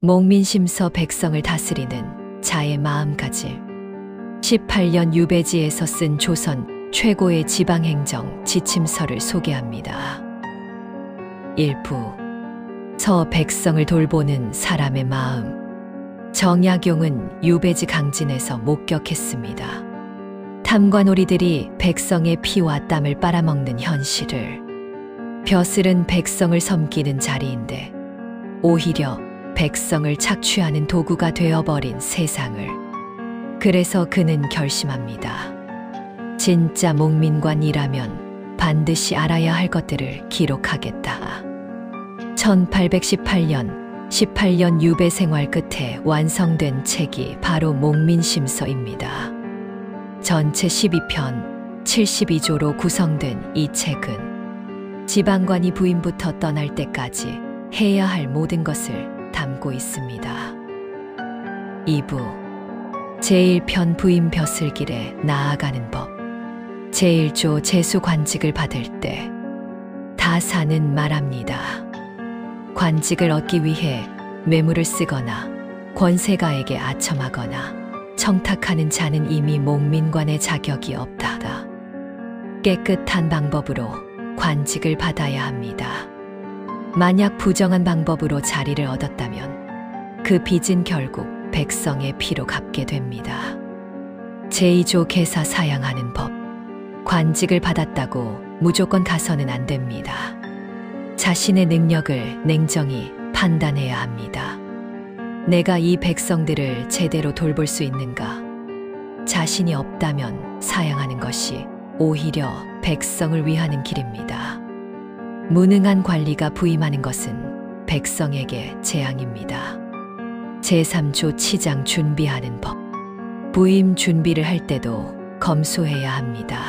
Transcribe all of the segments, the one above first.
목민심서 백성을 다스리는 자의 마음가짐. 18년 유배지에서 쓴 조선 최고의 지방행정 지침서를 소개합니다. 일부 서 백성을 돌보는 사람의 마음. 정약용은 유배지 강진에서 목격했습니다. 탐관오리들이 백성의 피와 땀을 빨아먹는 현실을. 벼슬은 백성을 섬기는 자리인데 오히려 백성을 착취하는 도구가 되어버린 세상을. 그래서 그는 결심합니다. 진짜 목민관이라면 반드시 알아야 할 것들을 기록하겠다. 1818년 유배 생활 끝에 완성된 책이 바로 목민심서입니다. 전체 12편 72조로 구성된 이 책은 지방관이 부임부터 떠날 때까지 해야 할 모든 것을 담고 있습니다. 2부 제1편 부임 벼슬길에 나아가는 법. 제1조 제수관직을 받을 때 다사는 말합니다. 관직을 얻기 위해 뇌물을 쓰거나 권세가에게 아첨하거나 청탁하는 자는 이미 목민관의 자격이 없다. 깨끗한 방법으로 관직을 받아야 합니다. 만약 부정한 방법으로 자리를 얻었다면 그 빚은 결국 백성의 피로 갚게 됩니다. 제2조 계사 사양하는 법. 관직을 받았다고 무조건 가서는 안 됩니다. 자신의 능력을 냉정히 판단해야 합니다. 내가 이 백성들을 제대로 돌볼 수 있는가? 자신이 없다면 사양하는 것이 오히려 백성을 위하는 길입니다. 무능한 관리가 부임하는 것은 백성에게 재앙입니다. 제3조 치장 준비하는 법. 부임 준비를 할 때도 검소해야 합니다.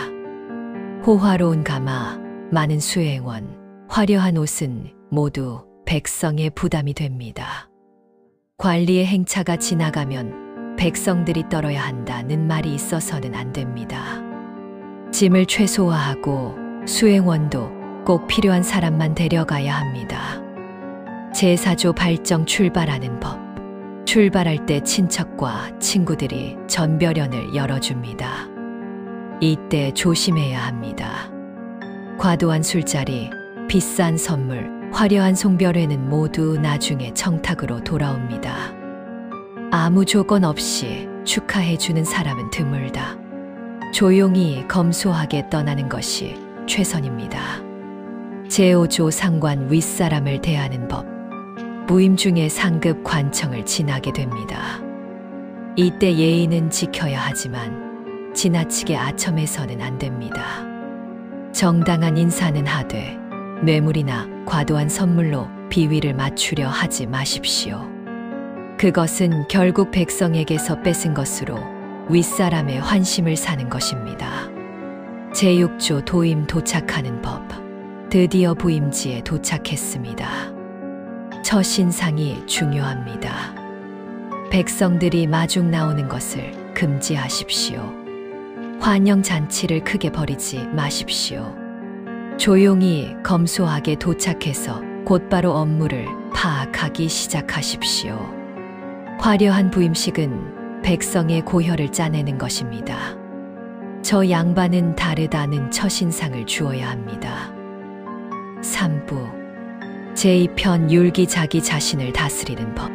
호화로운 가마, 많은 수행원, 화려한 옷은 모두 백성의 부담이 됩니다. 관리의 행차가 지나가면 백성들이 떨어야 한다는 말이 있어서는 안 됩니다. 짐을 최소화하고 수행원도 꼭 필요한 사람만 데려가야 합니다. 제4조 발정 출발하는 법. 출발할 때 친척과 친구들이 전별연을 열어줍니다. 이때 조심해야 합니다. 과도한 술자리, 비싼 선물, 화려한 송별회는 모두 나중에 청탁으로 돌아옵니다. 아무 조건 없이 축하해주는 사람은 드물다. 조용히 검소하게 떠나는 것이 최선입니다. 제5조 상관 윗사람을 대하는 법. 부임 중에 상급 관청을 지나게 됩니다. 이때 예의는 지켜야 하지만 지나치게 아첨해서는 안 됩니다. 정당한 인사는 하되 뇌물이나 과도한 선물로 비위를 맞추려 하지 마십시오. 그것은 결국 백성에게서 뺏은 것으로 윗사람의 환심을 사는 것입니다. 제6조 도임 도착하는 법. 드디어 부임지에 도착했습니다. 첫신상이 중요합니다. 백성들이 마중 나오는 것을 금지하십시오. 환영 잔치를 크게 벌이지 마십시오. 조용히 검소하게 도착해서 곧바로 업무를 파악하기 시작하십시오. 화려한 부임식은 백성의 고혈을 짜내는 것입니다. 저 양반은 다르다는 첫인상을 주어야 합니다. 3부 제2편 율기 자기 자신을 다스리는 법.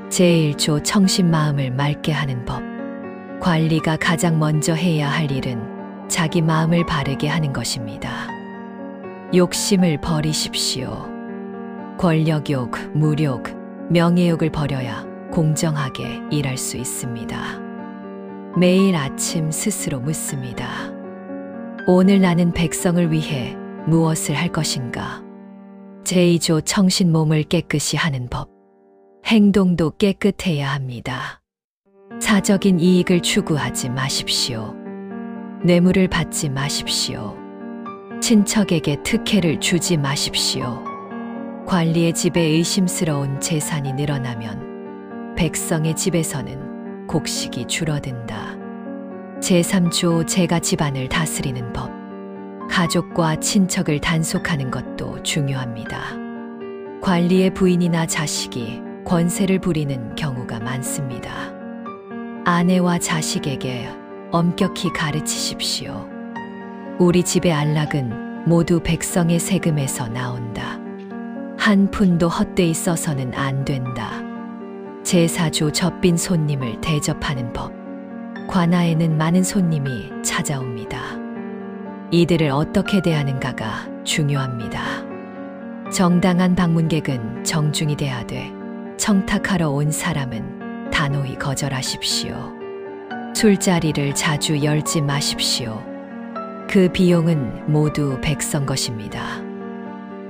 제1조 청심마음을 맑게 하는 법. 관리가 가장 먼저 해야 할 일은 자기 마음을 바르게 하는 것입니다. 욕심을 버리십시오. 권력욕, 무욕, 명예욕을 버려야 공정하게 일할 수 있습니다. 매일 아침 스스로 묻습니다. 오늘 나는 백성을 위해 무엇을 할 것인가? 제2조 청신 몸을 깨끗이 하는 법. 행동도 깨끗해야 합니다. 사적인 이익을 추구하지 마십시오. 뇌물을 받지 마십시오. 친척에게 특혜를 주지 마십시오. 관리의 집에 의심스러운 재산이 늘어나면 백성의 집에서는 곡식이 줄어든다. 제3조 제가 집안을 다스리는 법. 가족과 친척을 단속하는 것도 중요합니다. 관리의 부인이나 자식이 권세를 부리는 경우가 많습니다. 아내와 자식에게 엄격히 가르치십시오. 우리 집의 안락은 모두 백성의 세금에서 나온다. 한 푼도 헛되이 써서는 안 된다. 제사조 접빈 손님을 대접하는 법. 관아에는 많은 손님이 찾아옵니다. 이들을 어떻게 대하는가가 중요합니다. 정당한 방문객은 정중히 대하되 청탁하러 온 사람은 단호히 거절하십시오. 술자리를 자주 열지 마십시오. 그 비용은 모두 백성 것입니다.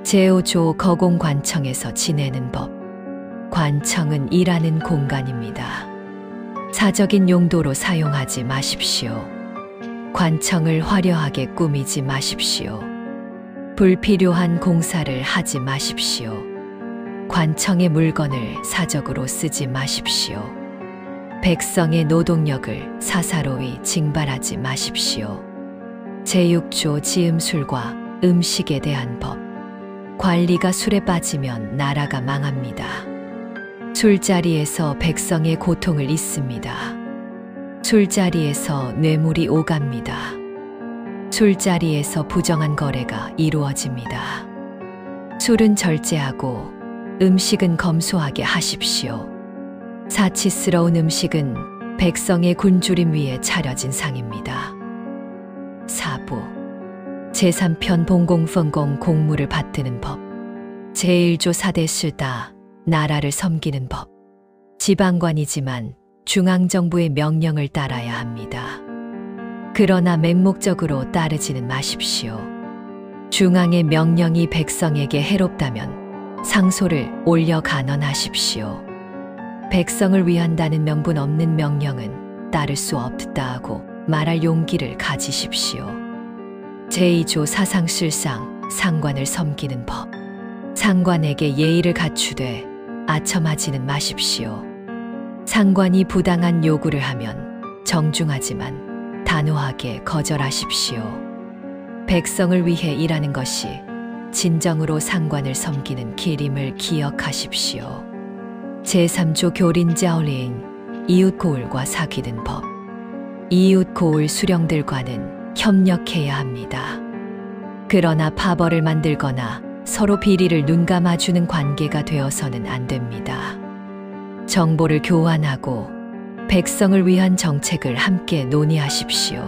제5조 거공관청에서 지내는 법. 관청은 일하는 공간입니다. 사적인 용도로 사용하지 마십시오. 관청을 화려하게 꾸미지 마십시오. 불필요한 공사를 하지 마십시오. 관청의 물건을 사적으로 쓰지 마십시오. 백성의 노동력을 사사로이 징발하지 마십시오. 제6조 지음술과 음식에 대한 법. 관리가 술에 빠지면 나라가 망합니다. 술자리에서 백성의 고통을 잊습니다. 술자리에서 뇌물이 오갑니다. 술자리에서 부정한 거래가 이루어집니다. 술은 절제하고 음식은 검소하게 하십시오. 사치스러운 음식은 백성의 굶주림 위에 차려진 상입니다. 사부 제3편 봉공펀공 공무를 받드는 법. 제1조 사대실다 나라를 섬기는 법. 지방관이지만 중앙정부의 명령을 따라야 합니다. 그러나 맹목적으로 따르지는 마십시오. 중앙의 명령이 백성에게 해롭다면 상소를 올려 간언하십시오. 백성을 위한다는 명분 없는 명령은 따를 수 없다 하고 말할 용기를 가지십시오. 제2조 사상실상 상관을 섬기는 법. 상관에게 예의를 갖추되 아첨하지는 마십시오. 상관이 부당한 요구를 하면 정중하지만 단호하게 거절하십시오. 백성을 위해 일하는 것이 진정으로 상관을 섬기는 길임을 기억하십시오. 제3조 교린자올린 이웃 고을과 사귀는 법. 이웃 고을 수령들과는 협력해야 합니다. 그러나 파벌을 만들거나 서로 비리를 눈감아주는 관계가 되어서는 안 됩니다. 정보를 교환하고 백성을 위한 정책을 함께 논의하십시오.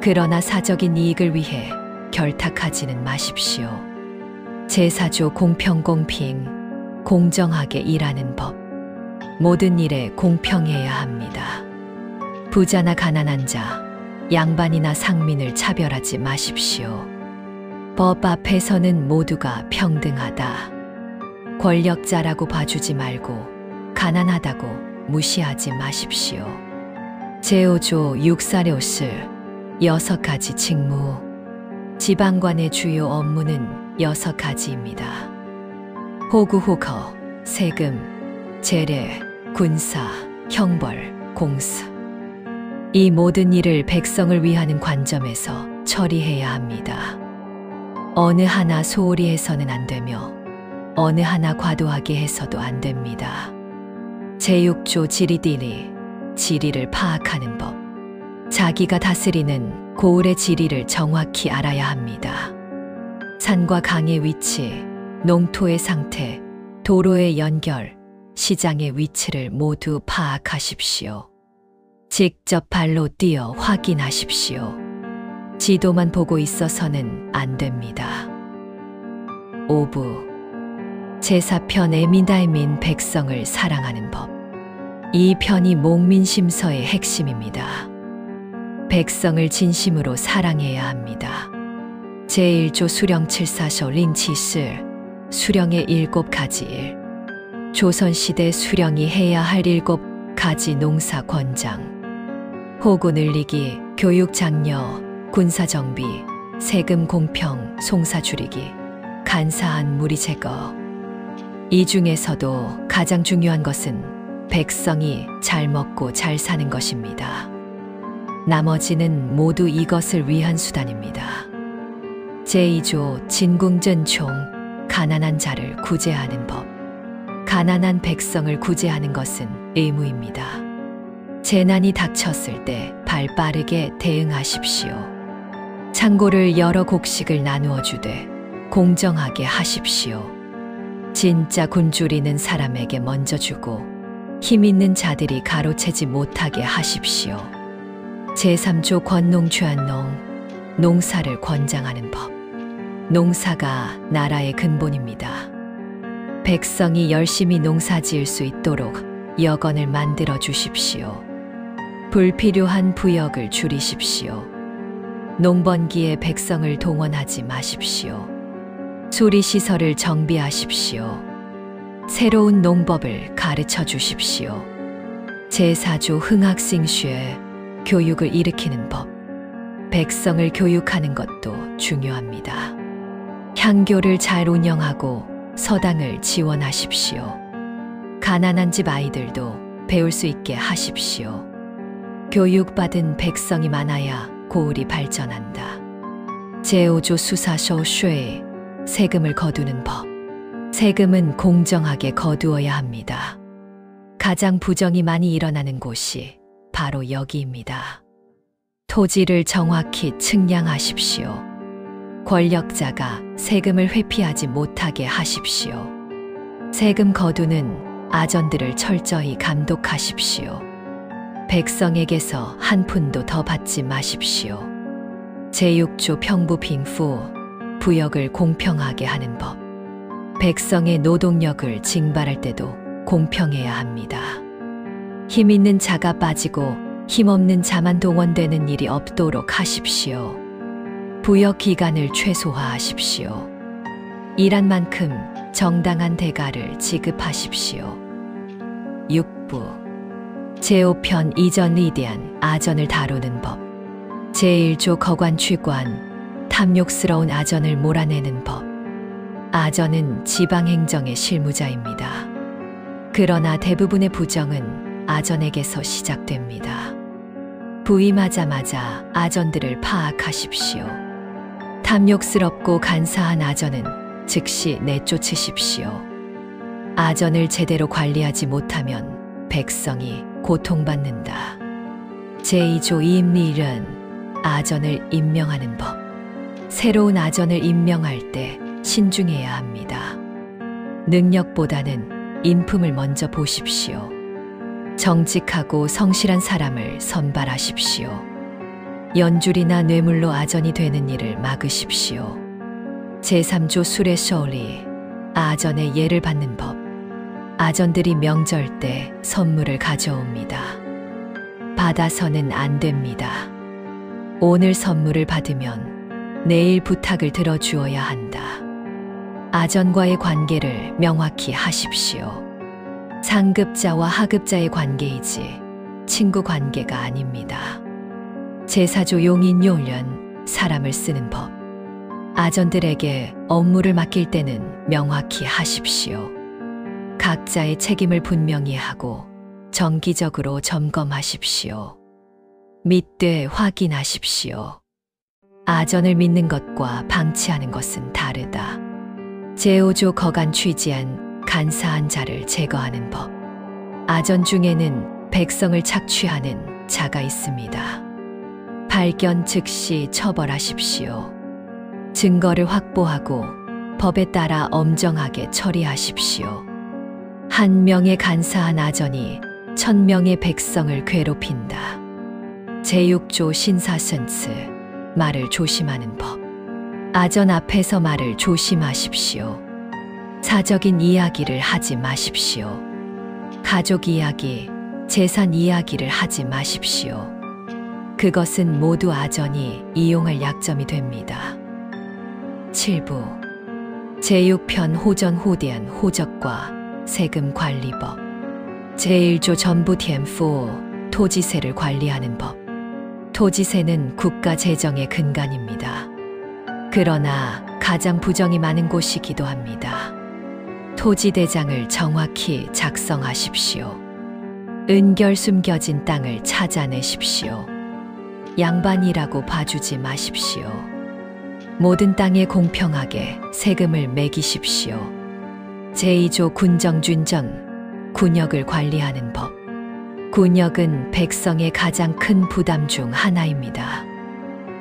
그러나 사적인 이익을 위해 결탁하지는 마십시오. 제4조 공평공平, 공정하게 일하는 법. 모든 일에 공평해야 합니다. 부자나 가난한 자, 양반이나 상민을 차별하지 마십시오. 법 앞에서는 모두가 평등하다. 권력자라고 봐주지 말고 가난하다고 무시하지 마십시오. 제5조 육사료슬 6가지 직무. 지방관의 주요 업무는 6가지입니다. 호구호거, 세금, 재래, 군사, 형벌, 공수. 이 모든 일을 백성을 위하는 관점에서 처리해야 합니다. 어느 하나 소홀히 해서는 안 되며 어느 하나 과도하게 해서도 안 됩니다. 제6조 지리디리, 지리를 파악하는 법. 자기가 다스리는 고을의 지리를 정확히 알아야 합니다. 산과 강의 위치, 농토의 상태, 도로의 연결, 시장의 위치를 모두 파악하십시오. 직접 발로 뛰어 확인하십시오. 지도만 보고 있어서는 안 됩니다. 5부 제4편 에민다이민 백성을 사랑하는 법. 이 편이 목민심서의 핵심입니다. 백성을 진심으로 사랑해야 합니다. 제1조 수령 7사서 린치슬, 수령의 7가지 일. 조선시대 수령이 해야 할 7가지 농사 권장. 호구 늘리기, 교육 장려, 군사 정비, 세금 공평, 송사 줄이기, 간사한 무리 제거. 이 중에서도 가장 중요한 것은 백성이 잘 먹고 잘 사는 것입니다. 나머지는 모두 이것을 위한 수단입니다. 제2조 진궁전총, 가난한 자를 구제하는 법. 가난한 백성을 구제하는 것은 의무입니다. 재난이 닥쳤을 때 발 빠르게 대응하십시오. 창고를 여러 곡식을 나누어 주되 공정하게 하십시오. 진짜 굶주리는 사람에게 먼저 주고 힘 있는 자들이 가로채지 못하게 하십시오. 제3조 권농 농사를 권장하는 법. 농사가 나라의 근본입니다. 백성이 열심히 농사 지을 수 있도록 여건을 만들어 주십시오. 불필요한 부역을 줄이십시오. 농번기에 백성을 동원하지 마십시오. 수리시설을 정비하십시오. 새로운 농법을 가르쳐 주십시오. 제4조 흥학싱쉐 교육을 일으키는 법. 백성을 교육하는 것도 중요합니다. 향교를 잘 운영하고 서당을 지원하십시오. 가난한 집 아이들도 배울 수 있게 하십시오. 교육받은 백성이 많아야 고을이 발전한다. 제5조 수사쇼 쉐 세금을 거두는 법. 세금은 공정하게 거두어야 합니다. 가장 부정이 많이 일어나는 곳이 바로 여기입니다. 토지를 정확히 측량하십시오. 권력자가 세금을 회피하지 못하게 하십시오. 세금 거두는 아전들을 철저히 감독하십시오. 백성에게서 한 푼도 더 받지 마십시오. 제6조 평부 빙후 부역을 공평하게 하는 법. 백성의 노동력을 징발할 때도 공평해야 합니다. 힘 있는 자가 빠지고 힘없는 자만 동원되는 일이 없도록 하십시오. 부역 기간을 최소화하십시오. 일한 만큼 정당한 대가를 지급하십시오. 6부 제5편 이전에 대한 아전을 다루는 법. 제1조 거관취관 탐욕스러운 아전을 몰아내는 법. 아전은 지방행정의 실무자입니다. 그러나 대부분의 부정은 아전에게서 시작됩니다. 부임하자마자 아전들을 파악하십시오. 탐욕스럽고 간사한 아전은 즉시 내쫓으십시오. 아전을 제대로 관리하지 못하면 백성이 고통받는다. 제2조 이임리일은 아전을 임명하는 법. 새로운 아전을 임명할 때 신중해야 합니다. 능력보다는 인품을 먼저 보십시오. 정직하고 성실한 사람을 선발하십시오. 연줄이나 뇌물로 아전이 되는 일을 막으십시오. 제3조 술의 쇼리 아전의 예를 받는 법. 아전들이 명절 때 선물을 가져옵니다. 받아서는 안 됩니다. 오늘 선물을 받으면 내일 부탁을 들어주어야 한다. 아전과의 관계를 명확히 하십시오. 상급자와 하급자의 관계이지 친구 관계가 아닙니다. 제4조 용인요련 사람을 쓰는 법. 아전들에게 업무를 맡길 때는 명확히 하십시오. 각자의 책임을 분명히 하고 정기적으로 점검하십시오. 믿되 확인하십시오. 아전을 믿는 것과 방치하는 것은 다르다. 제5조 거간 취지한 간사한 자를 제거하는 법. 아전 중에는 백성을 착취하는 자가 있습니다. 발견 즉시 처벌하십시오. 증거를 확보하고 법에 따라 엄정하게 처리하십시오. 한 명의 간사한 아전이 1000명의 백성을 괴롭힌다. 제6조 신사선스 말을 조심하는 법. 아전 앞에서 말을 조심하십시오. 사적인 이야기를 하지 마십시오. 가족 이야기, 재산 이야기를 하지 마십시오. 그것은 모두 아전이 이용할 약점이 됩니다. 7부 제6편 호전호대한 호적과 세금 관리법. 제1조 전부 텐포 토지세를 관리하는 법. 토지세는 국가 재정의 근간입니다. 그러나 가장 부정이 많은 곳이기도 합니다. 토지대장을 정확히 작성하십시오. 은결 숨겨진 땅을 찾아내십시오. 양반이라고 봐주지 마십시오. 모든 땅에 공평하게 세금을 매기십시오. 제2조 군정준정, 군역을 관리하는 법. 군역은 백성의 가장 큰 부담 중 하나입니다.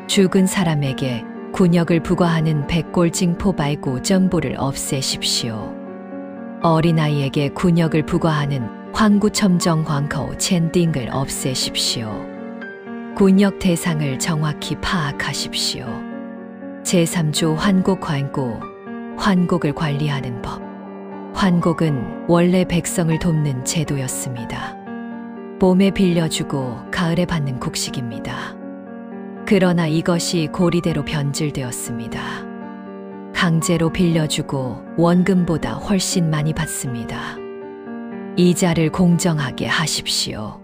죽은 사람에게 군역을 부과하는 백골징포 말고 정보를 없애십시오. 어린아이에게 군역을 부과하는 황구첨정 황커우 첸딩을 없애십시오. 군역 대상을 정확히 파악하십시오. 제3조 환곡관고, 환곡을 관리하는 법. 환곡은 원래 백성을 돕는 제도였습니다. 봄에 빌려주고 가을에 받는 곡식입니다. 그러나 이것이 고리대로 변질되었습니다. 강제로 빌려주고 원금보다 훨씬 많이 받습니다. 이자를 공정하게 하십시오.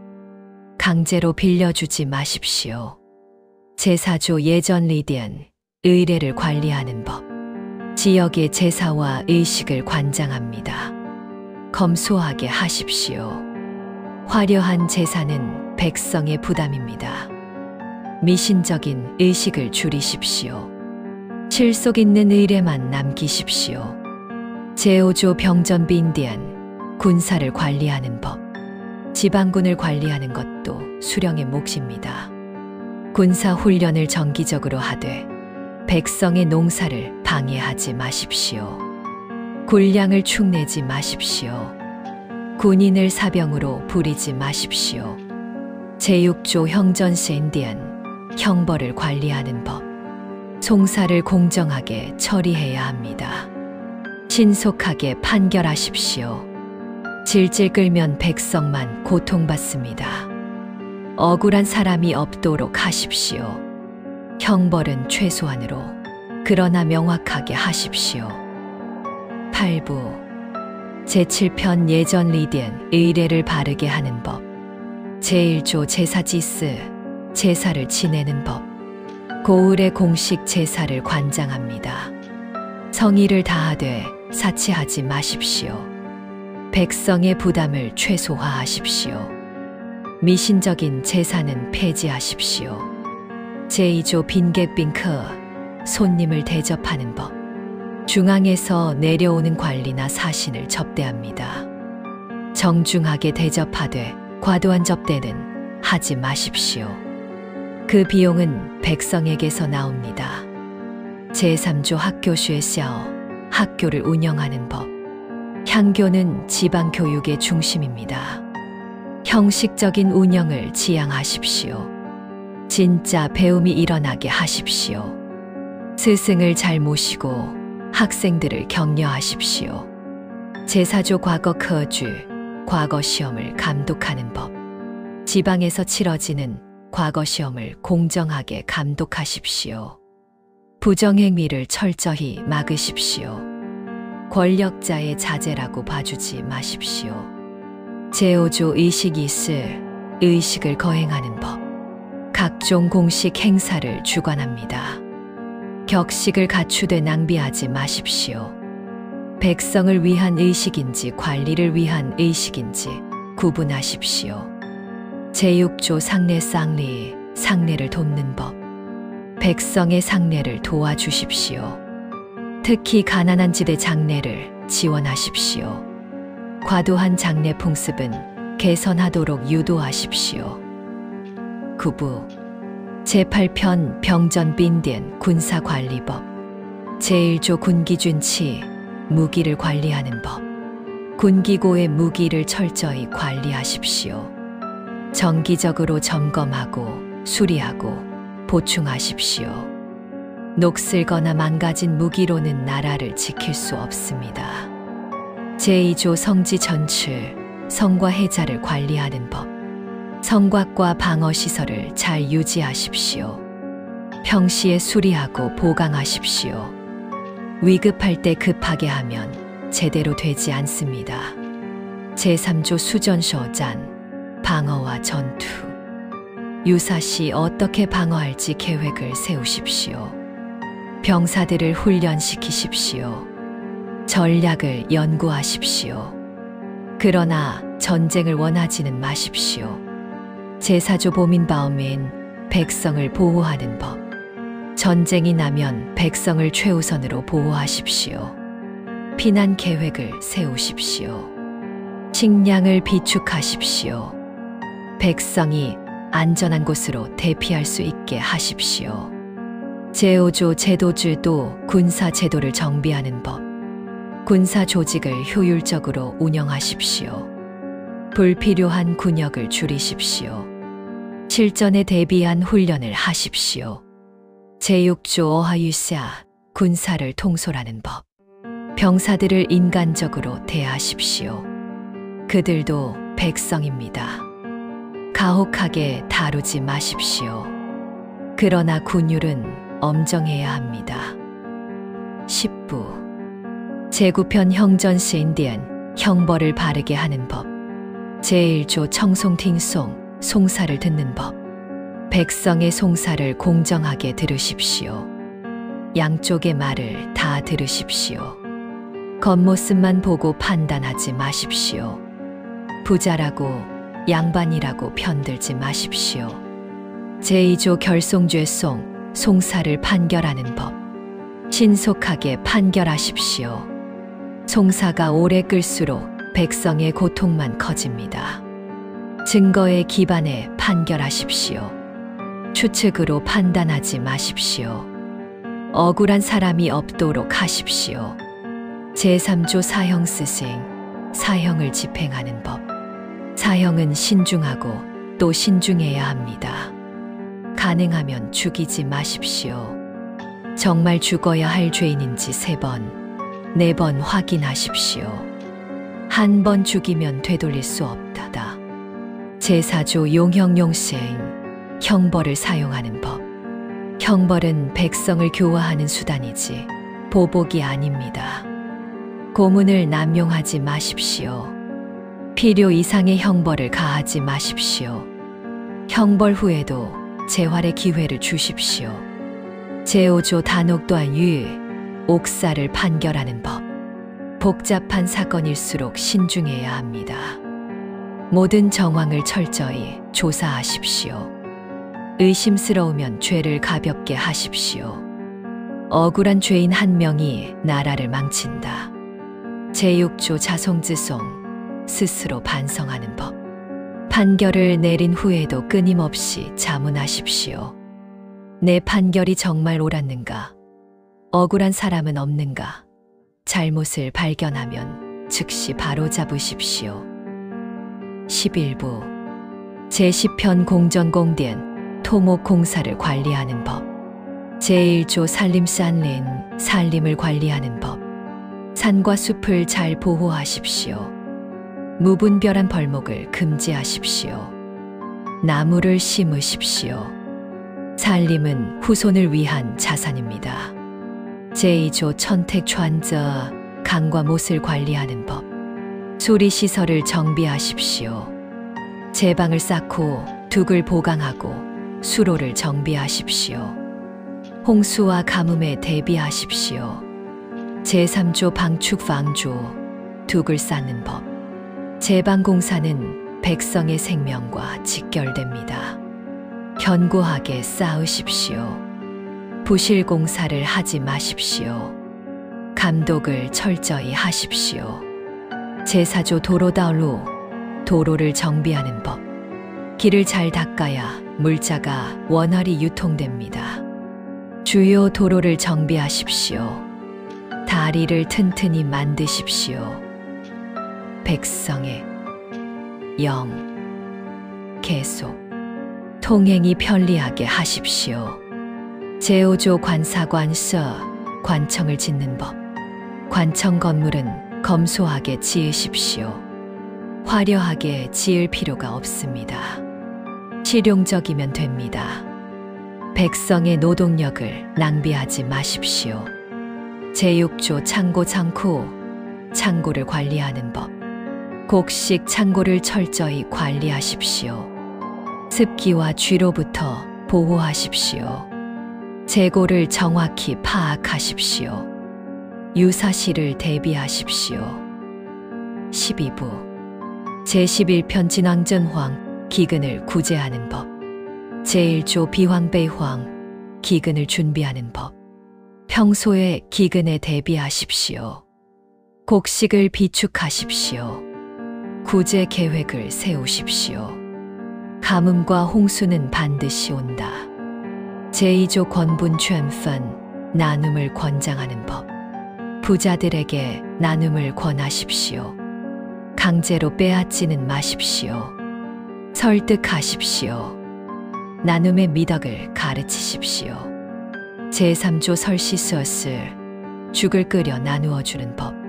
강제로 빌려주지 마십시오. 제4조 예전 리디언, 의례를 관리하는 법. 지역의 제사와 의식을 관장합니다. 검소하게 하십시오. 화려한 제사는 백성의 부담입니다. 미신적인 의식을 줄이십시오. 실속 있는 의례만 남기십시오. 제5조 병전비인디안, 군사를 관리하는 법. 지방군을 관리하는 것도 수령의 몫입니다. 군사 훈련을 정기적으로 하되 백성의 농사를 방해하지 마십시오. 군량을 축내지 마십시오. 군인을 사병으로 부리지 마십시오. 제6조 형전시인디안, 형벌을 관리하는 법. 송사를 공정하게 처리해야 합니다. 신속하게 판결하십시오. 질질 끌면 백성만 고통받습니다. 억울한 사람이 없도록 하십시오. 형벌은 최소한으로, 그러나 명확하게 하십시오. 8부 제7편 예전 리디언, 의례를 바르게 하는 법. 제1조 제사지스, 제사를 지내는 법. 고을의 공식 제사를 관장합니다. 성의를 다하되 사치하지 마십시오. 백성의 부담을 최소화하십시오. 미신적인 제사는 폐지하십시오. 제2조 빈객빈크, 손님을 대접하는 법. 중앙에서 내려오는 관리나 사신을 접대합니다. 정중하게 대접하되 과도한 접대는 하지 마십시오. 그 비용은 백성에게서 나옵니다. 제3조 학교슈에샤어, 학교를 운영하는 법. 향교는 지방교육의 중심입니다. 형식적인 운영을 지향하십시오. 진짜 배움이 일어나게 하십시오. 스승을 잘 모시고 학생들을 격려하십시오. 제4조 과거 커주, 과거 시험을 감독하는 법. 지방에서 치러지는 과거 시험을 공정하게 감독하십시오. 부정행위를 철저히 막으십시오. 권력자의 자제라고 봐주지 마십시오. 제5조 의식이슬, 의식을 거행하는 법. 각종 공식 행사를 주관합니다. 격식을 갖추되 낭비하지 마십시오. 백성을 위한 의식인지 관리를 위한 의식인지 구분하십시오. 제6조 상례 쌍리, 상례를 돕는 법. 백성의 상례를 도와주십시오. 특히 가난한 지대 장례를 지원하십시오. 과도한 장례 풍습은 개선하도록 유도하십시오. 9부 제8편 병전빈덴 군사관리법. 제1조 군기준치, 무기를 관리하는 법. 군기고의 무기를 철저히 관리하십시오. 정기적으로 점검하고 수리하고 보충하십시오. 녹슬거나 망가진 무기로는 나라를 지킬 수 없습니다. 제2조 성지 전출, 성과 해자를 관리하는 법. 성곽과 방어시설을 잘 유지하십시오. 평시에 수리하고 보강하십시오. 위급할 때 급하게 하면 제대로 되지 않습니다. 제3조 수전쇼잔, 방어와 전투. 유사시 어떻게 방어할지 계획을 세우십시오. 병사들을 훈련시키십시오. 전략을 연구하십시오. 그러나 전쟁을 원하지는 마십시오. 제4조 보민바오민, 백성을 보호하는 법. 전쟁이 나면 백성을 최우선으로 보호하십시오. 피난 계획을 세우십시오. 식량을 비축하십시오. 백성이 안전한 곳으로 대피할 수 있게 하십시오. 제5조 제도주도 군사 제도를 정비하는 법. 군사 조직을 효율적으로 운영하십시오. 불필요한 군역을 줄이십시오. 실전에 대비한 훈련을 하십시오. 제6조 어하유사 군사를 통솔하는 법. 병사들을 인간적으로 대하십시오. 그들도 백성입니다. 가혹하게 다루지 마십시오. 그러나 군율은 엄정해야 합니다. 10부 제구편 형전시인디안 형벌을 바르게 하는 법. 제1조 청송팅송 송사를 듣는 법. 백성의 송사를 공정하게 들으십시오. 양쪽의 말을 다 들으십시오. 겉모습만 보고 판단하지 마십시오. 부자라고 양반이라고 편들지 마십시오. 제2조 결송죄송 송사를 판결하는 법. 신속하게 판결하십시오. 송사가 오래 끌수록 백성의 고통만 커집니다. 증거에 기반해 판결하십시오. 추측으로 판단하지 마십시오. 억울한 사람이 없도록 하십시오. 제3조 사형 스승, 사형을 집행하는 법. 사형은 신중하고 또 신중해야 합니다. 가능하면 죽이지 마십시오. 정말 죽어야 할 죄인인지 3번, 4번 확인하십시오. 한 번 죽이면 되돌릴 수 없다. 제4조 용형용생, 형벌을 사용하는 법. 형벌은 백성을 교화하는 수단이지 보복이 아닙니다. 고문을 남용하지 마십시오. 필요 이상의 형벌을 가하지 마십시오. 형벌 후에도 재활의 기회를 주십시오. 제5조 단옥도한 유, 옥사를 판결하는 법. 복잡한 사건일수록 신중해야 합니다. 모든 정황을 철저히 조사하십시오. 의심스러우면 죄를 가볍게 하십시오. 억울한 죄인 한 명이 나라를 망친다. 제6조 자송즈송, 스스로 반성하는 법. 판결을 내린 후에도 끊임없이 자문하십시오. 내 판결이 정말 옳았는가? 억울한 사람은 없는가? 잘못을 발견하면 즉시 바로잡으십시오. 11부 제10편 공전공된 토목공사를 관리하는 법. 제1조 산림산린, 산림을 관리하는 법. 산과 숲을 잘 보호하십시오. 무분별한 벌목을 금지하십시오. 나무를 심으십시오. 산림은 후손을 위한 자산입니다. 제2조 천택传저, 강과 못을 관리하는 법. 수리시설을 정비하십시오. 제방을 쌓고 둑을 보강하고 수로를 정비하십시오. 홍수와 가뭄에 대비하십시오. 제3조 방축방조, 둑을 쌓는 법. 제방공사는 백성의 생명과 직결됩니다. 견고하게 쌓으십시오. 부실공사를 하지 마십시오. 감독을 철저히 하십시오. 제4조 도로다울로, 도로를 정비하는 법. 길을 잘 닦아야 물자가 원활히 유통됩니다. 주요 도로를 정비하십시오. 다리를 튼튼히 만드십시오. 백성의 영, 계속, 통행이 편리하게 하십시오. 제5조 관사관서, 관청을 짓는 법. 관청 건물은 검소하게 지으십시오. 화려하게 지을 필요가 없습니다. 실용적이면 됩니다. 백성의 노동력을 낭비하지 마십시오. 제6조 창고 창고, 창고를 관리하는 법. 곡식 창고를 철저히 관리하십시오. 습기와 쥐로부터 보호하십시오. 재고를 정확히 파악하십시오. 유사시를 대비하십시오. 12부 제11편 진왕전황, 기근을 구제하는 법. 제1조 비황배황, 기근을 준비하는 법. 평소에 기근에 대비하십시오. 곡식을 비축하십시오. 구제 계획을 세우십시오. 가뭄과 홍수는 반드시 온다. 제2조 권분 촨펀 나눔을 권장하는 법. 부자들에게 나눔을 권하십시오. 강제로 빼앗지는 마십시오. 설득하십시오. 나눔의 미덕을 가르치십시오. 제3조 설시스엇을 죽을 끓여 나누어 주는 법.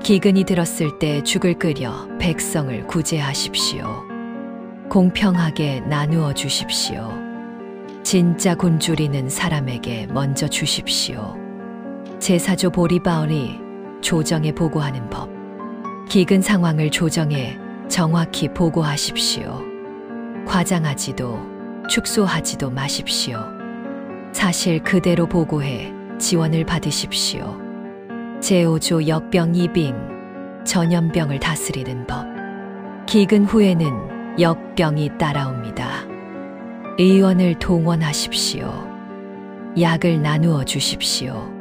기근이 들었을 때 죽을 끓여 백성을 구제하십시오. 공평하게 나누어 주십시오. 진짜 굶주리는 사람에게 먼저 주십시오. 제4조 보리바울이 조정에 보고하는 법. 기근 상황을 조정에 정확히 보고하십시오. 과장하지도 축소하지도 마십시오. 사실 그대로 보고해 지원을 받으십시오. 제5조 역병이빙 전염병을 다스리는 법. 기근 후에는 역병이 따라옵니다. 의원을 동원하십시오. 약을 나누어 주십시오.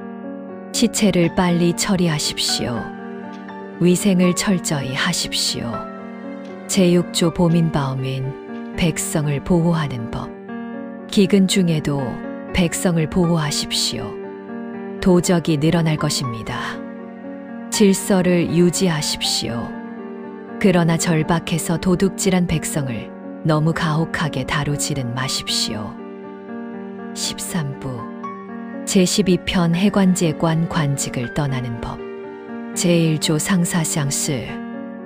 시체를 빨리 처리하십시오. 위생을 철저히 하십시오. 제6조 보민바우민 백성을 보호하는 법. 기근 중에도 백성을 보호하십시오. 도적이 늘어날 것입니다. 질서를 유지하십시오. 그러나 절박해서 도둑질한 백성을 너무 가혹하게 다루지는 마십시오. 13부 제12편 해관제관 관직을 떠나는 법. 제1조 상사상스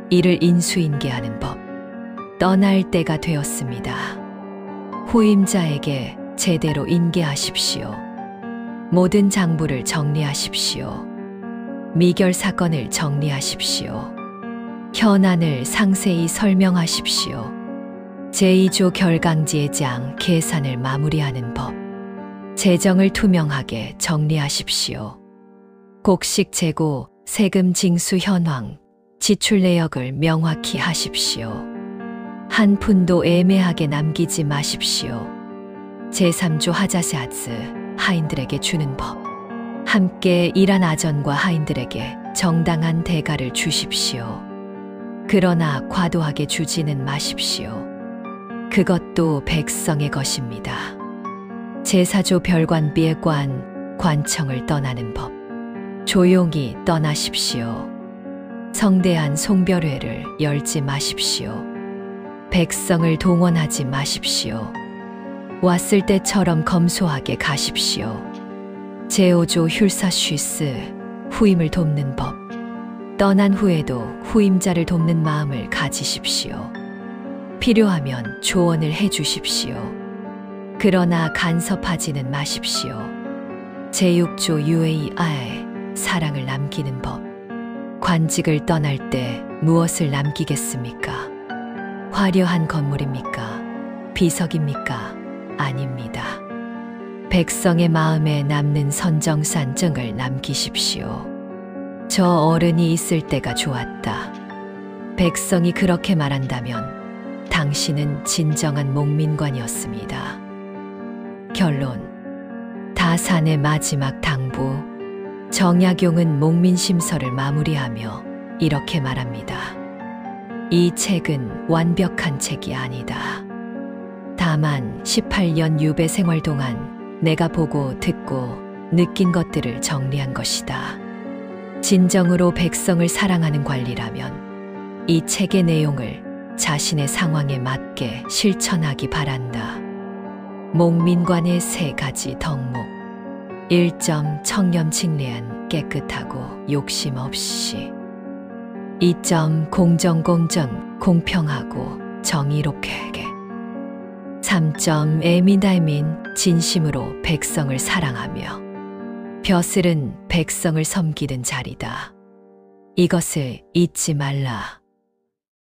이를 인수인계하는 법. 떠날 때가 되었습니다. 후임자에게 제대로 인계하십시오. 모든 장부를 정리하십시오. 미결 사건을 정리하십시오. 현안을 상세히 설명하십시오. 제2조 결강제장 계산을 마무리하는 법. 재정을 투명하게 정리하십시오. 곡식 재고, 세금 징수 현황, 지출 내역을 명확히 하십시오. 한 푼도 애매하게 남기지 마십시오. 제3조 하자세아즈 하인들에게 주는 법. 함께 일한 아전과 하인들에게 정당한 대가를 주십시오. 그러나 과도하게 주지는 마십시오. 그것도 백성의 것입니다. 제4조 별관비관 관청을 떠나는 법. 조용히 떠나십시오. 성대한 송별회를 열지 마십시오. 백성을 동원하지 마십시오. 왔을 때처럼 검소하게 가십시오. 제5조 휼사쉬스 후임을 돕는 법. 떠난 후에도 후임자를 돕는 마음을 가지십시오. 필요하면 조언을 해 주십시오. 그러나 간섭하지는 마십시오. 제6조 UAI 사랑을 남기는 법. 관직을 떠날 때 무엇을 남기겠습니까? 화려한 건물입니까? 비석입니까? 아닙니다. 백성의 마음에 남는 선정산증을 남기십시오. 저 어른이 있을 때가 좋았다. 백성이 그렇게 말한다면 당신은 진정한 목민관이었습니다. 결론. 다산의 마지막 당부. 정약용은 목민심서를 마무리하며 이렇게 말합니다. 이 책은 완벽한 책이 아니다. 다만 18년 유배 생활 동안 내가 보고 듣고 느낀 것들을 정리한 것이다. 진정으로 백성을 사랑하는 관리라면 이 책의 내용을 자신의 상황에 맞게 실천하기 바란다. 목민관의 3가지 덕목. 1점 청렴칭례한 깨끗하고 욕심 없이. 2점 공정공정 공평하고 정의롭게. 3점 애민달민 진심으로 백성을 사랑하며. 벼슬은 백성을 섬기는 자리다. 이것을 잊지 말라.